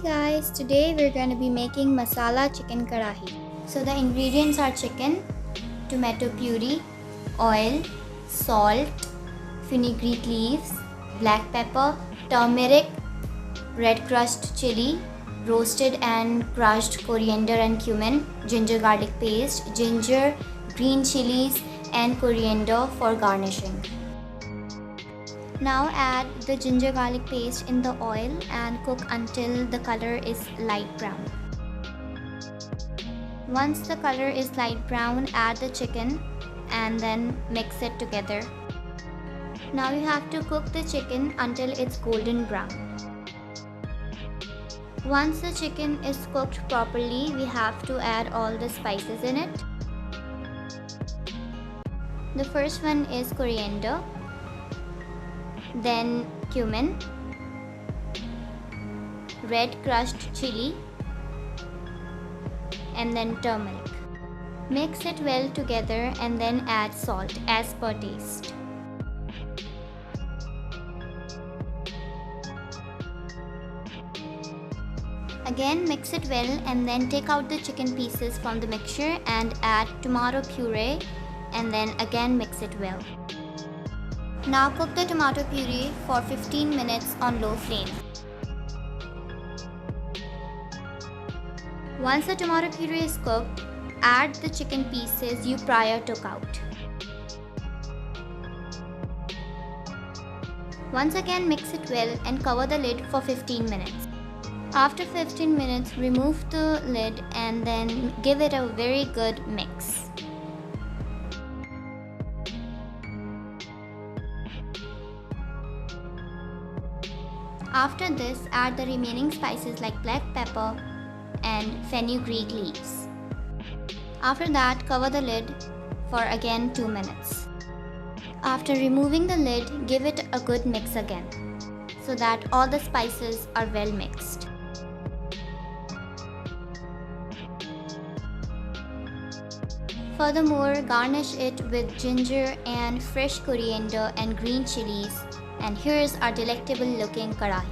Guys, today we're going to be making masala chicken karahi. So the ingredients are chicken, tomato puree, oil, salt, fenugreek leaves, black pepper, turmeric, red crushed chili, roasted and crushed coriander and cumin, ginger garlic paste, ginger, green chilies and coriander for garnishing. Now add the ginger garlic paste in the oil and cook until the color is light brown. Once the color is light brown, add the chicken and then mix it together. Now you have to cook the chicken until it's golden brown. Once the chicken is cooked properly, we have to add all the spices in it. The first one is coriander, then cumin, red crushed chili, and then turmeric. Mix it well together and then add salt as per taste. Again mix it well and then take out the chicken pieces from the mixture and add tomato puree and then again mix it well. Now cook the tomato puree for 15 minutes on low flame. Once the tomato puree is cooked, add the chicken pieces you prior took out. Once again mix it well and cover the lid for 15 minutes. After 15 minutes, remove the lid and then give it a very good mix. After this, add the remaining spices like black pepper and fenugreek leaves. After that, cover the lid for again 2 minutes. After removing the lid, give it a good mix again so that all the spices are well mixed. Furthermore, garnish it with ginger and fresh coriander and green chilies. And here's our delectable looking karahi.